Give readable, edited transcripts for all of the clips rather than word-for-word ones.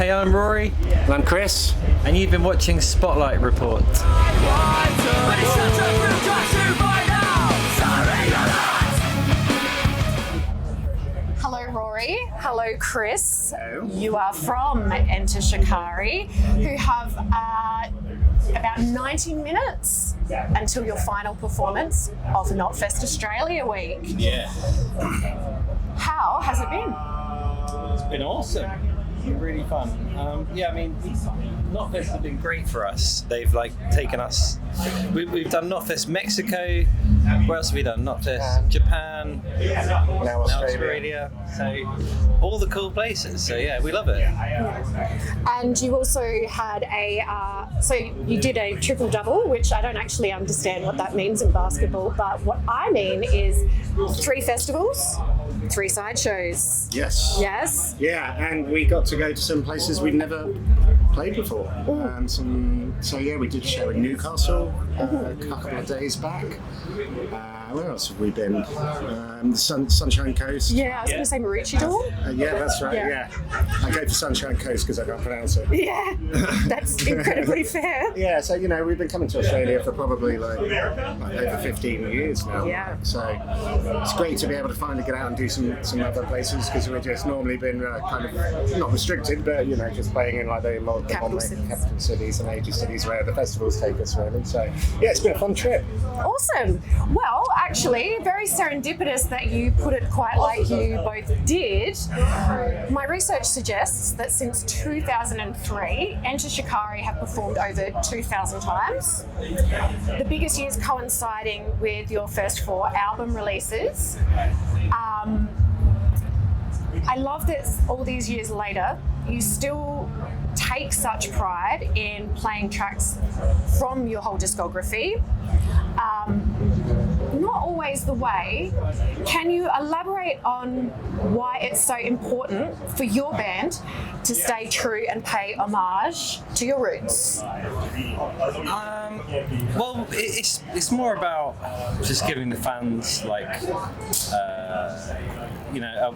Hi, I'm Rory. And I'm Chris. And you've been watching Spotlight Report. Hello, Rory. Hello, Chris. Hello. You are from Enter Shikari, who have about 90 minutes until your final performance of Knotfest Australia Week. Yeah. How has it been? It's been awesome. Really fun. Knotfest have been great for us. They've taken us. We've done Knotfest Mexico. Where else have we done? Knotfest Japan. Now Australia. So all the cool places. So yeah, we love it. And you also had so you did a triple double, which I don't actually understand what that means in basketball, but what I mean is 3 festivals, 3 sideshows. Yes. Yes. Yeah, and we got to go to some places we'd never played before. We did a show in Newcastle a couple of days back. Where else have we been? The Sunshine Coast. Yeah, I was going to say Maroochydore. Yeah, that's right. Yeah. I go for Sunshine Coast because I can't pronounce it. Yeah, that's incredibly fair. Yeah, so we've been coming to Australia for probably over 15 years now. Yeah. So it's great to be able to finally get out and do some other places because we've just normally been kind of not restricted, but just playing in the capital cities and major cities where the festivals take us really. So yeah, it's been a fun trip. Awesome. Well, actually, very serendipitous that you put it quite like you both did. My research suggests that since 2003, Enter Shikari have performed over 2,000 times. The biggest years coinciding with your first 4 album releases. I love that all these years later, you still take such pride in playing tracks from your whole discography. Not always the way. Can you elaborate on why it's so important for your band to stay true and pay homage to your roots? It's more about just giving the fans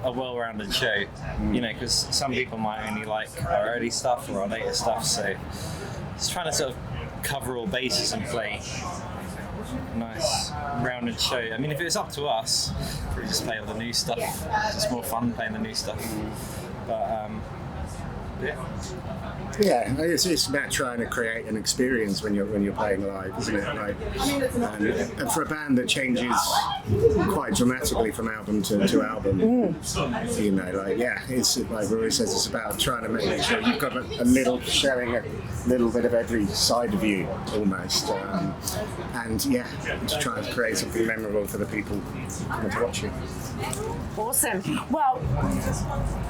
a well-rounded show. Because some people might only like our early stuff or our later stuff. So just trying to sort of cover all bases and play a nice rounded show. I mean, if it was up to us, we'd just play all the new stuff. It's just more fun playing the new stuff. But yeah, it's about trying to create an experience when you're playing live, isn't it? And for a band that changes quite dramatically from album to album, it's like Rory says, it's about trying to make sure you've got a little, showing a little bit of every side of you almost, to try and create something memorable for the people coming to watch you. Awesome. Well,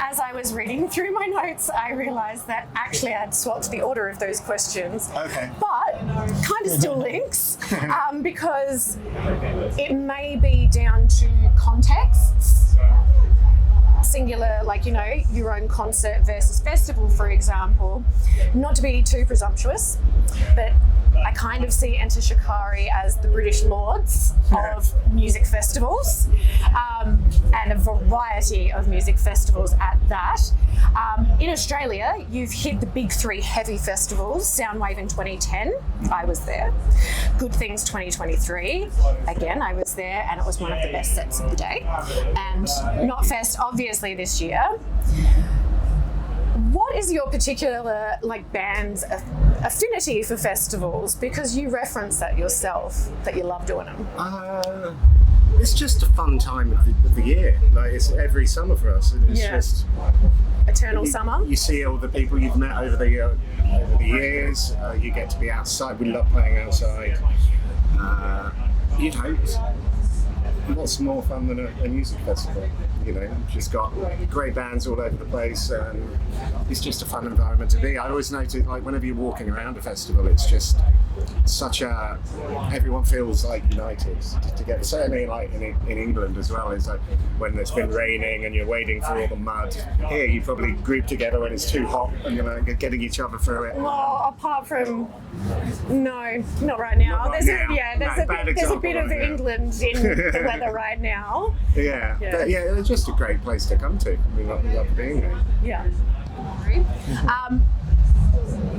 as I was reading through my notes, I realised that actually I'd swapped the order of those questions. Okay. But kind of still links because it may be down to contexts. Singular, your own concert versus festival, for example. Not to be too presumptuous, but I kind of see Enter Shikari as the British Lords of music festivals, and a variety of music festivals at that. In Australia, you've hit the big 3 heavy festivals: Soundwave in 2010, I was there. Good Things 2023, again, I was there, and it was one of the best sets of the day. And Knotfest, obviously, this year. What is your particular band's affinity for festivals? Because you reference that yourself, that you love doing them. It's just a fun time of the year. It's every summer for us. It's just eternal summer. You see all the people you've met over the years. You get to be outside. We love playing outside. You'd hope. What's more fun than a music festival? Just got great bands all over the place, and it's just a fun environment to be. I always notice, whenever you're walking around a festival, it's just everyone feels united together. Certainly, in England as well, it's when it's been raining and you're wading through all the mud. Here, you probably group together when it's too hot and you're getting each other through it. Well, apart from no, not right now. There's a bit of England in the weather right now. Yeah. But it's just a great place to come to. We love being there. Yeah.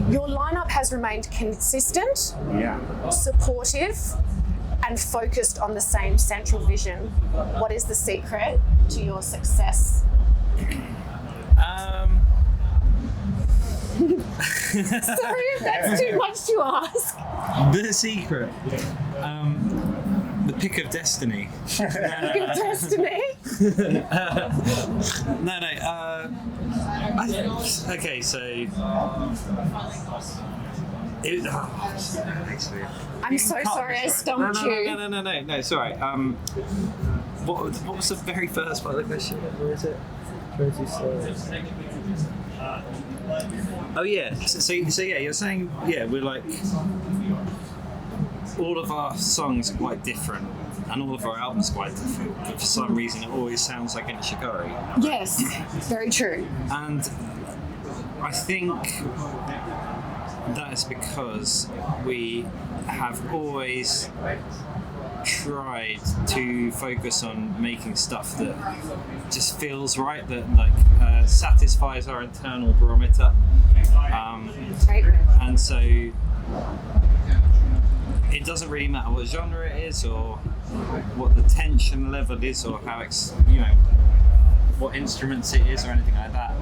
Your lineup has remained consistent, Yeah. supportive, and focused on the same central vision. What is the secret to your success? Sorry if that's too much to ask. The secret. The pick of destiny. Your destiny. No. Okay, so. Actually. I'm so sorry I stumped you. No, sorry. What was the very first part of the question? Where is it? Oh yeah. So yeah, you're saying we're like all of our songs are quite different, and all of our albums are quite different. But for some reason, it always sounds like Enter Shikari. Yes, very true. And I think that is because we have always tried to focus on making stuff that just feels right, that satisfies our internal barometer. Great. And so it doesn't really matter what genre it is, or what the tension level is, or how what instruments it is, or anything like that.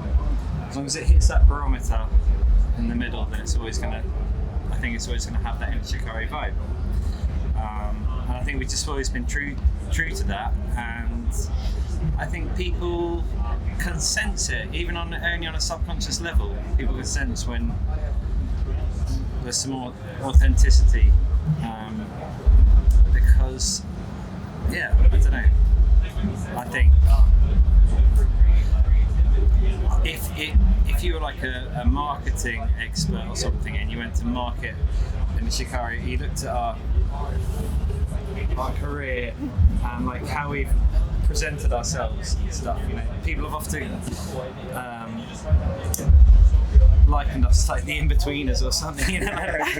As long as it hits that barometer in the middle, then it's always gonna have that Enter Shikari vibe. And I think we've just always been true to that, and I think people can sense it, even only on a subconscious level. People can sense when there's some more authenticity, because I don't know. I think if you were like a marketing expert or something, and you went to market in Shikari, you looked at our career and like how we've presented ourselves and stuff, people have often likened us like the in-betweeners or something.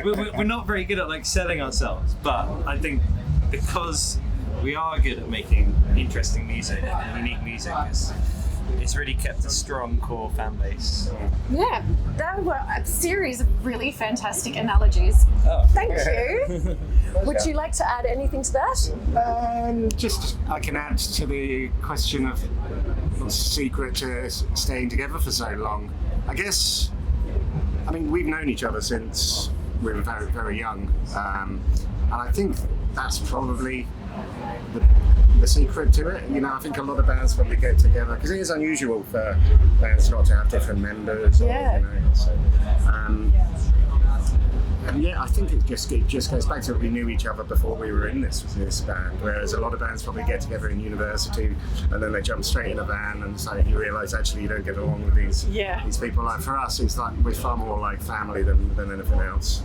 We're not very good at like selling ourselves, but I think because we are good at making interesting music and unique music, it's really kept a strong core fan base. Yeah, that were a series of really fantastic analogies. Oh. Thank you. Would you like to add anything to that? Just I can add to the question of what's the secret to staying together for so long. I guess, we've known each other since we were very, very young, and I think that's probably the secret to it. I think a lot of bands probably get together because it is unusual for bands not to have different members. Yeah. I think it just goes back to we knew each other before we were in this band, whereas a lot of bands probably get together in university and then they jump straight in a van, and so you realise actually you don't get along with these people. Like for us, it's like we're far more like family than anything else.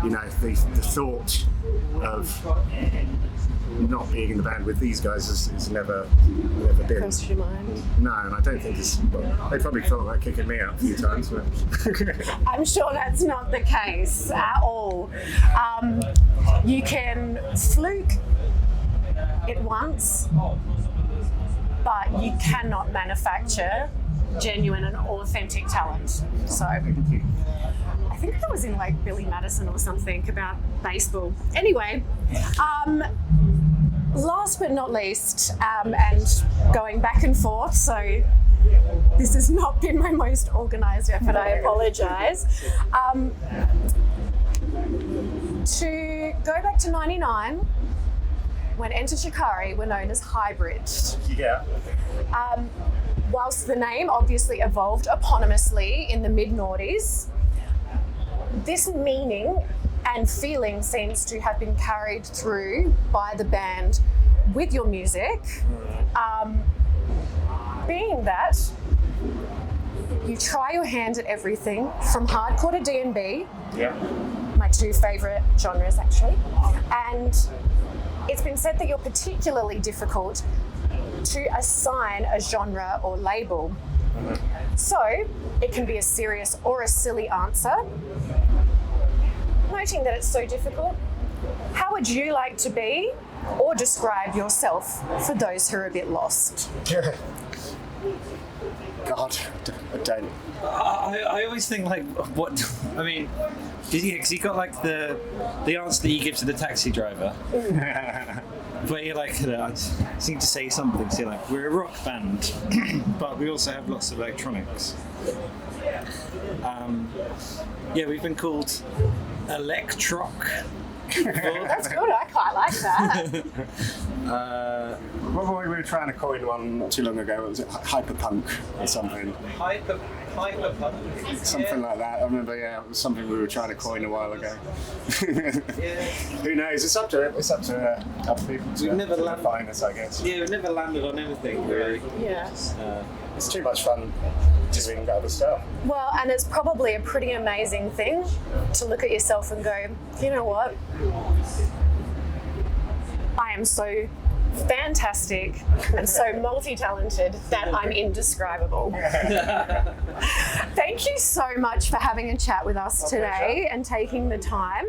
The thought of not being in the band with these guys is never been. Crossed your mind? No, and I don't think they probably thought about kicking me out a few times. But I'm sure that's not the case at all. You can fluke it once, but you cannot manufacture genuine and authentic talent. So I think that was in like Billy Madison or something about baseball. Anyway, last but not least, and going back and forth, so this has not been my most organised effort, I apologise. To go back to 99, when Enter Shikari were known as Hybrid. yeah. Whilst the name obviously evolved eponymously in the mid-noughties, this meaning and feeling seems to have been carried through by the band with your music, being that you try your hand at everything from hardcore to D&B, my two favourite genres actually, and it's been said that you're particularly difficult to assign a genre or label. So it can be a serious or a silly answer. Noting that it's so difficult, how would you like to be or describe yourself for those who are a bit lost? God, don't. I always think like what I mean, because you got like the answer that you give to the taxi driver, where you're like, I just need to say something. So you're like, we're a rock band, but we also have lots of electronics. Yeah, we've been called Electroc. That's good. I quite like that. What were we trying to coin one not too long ago? Was it hyperpunk or something? Hyperpunk. Something like that. I remember, yeah, it was something we were trying to coin a while ago. Who knows? It's up to other people to never to landed- define us, I guess. Yeah, we've never landed on anything really. Yeah. It's too much fun doing other stuff. Well, and it's probably a pretty amazing thing to look at yourself and go, you know what? I am so fantastic and so multi-talented that I'm indescribable. Thank you so much for having a chat with us today and taking the time.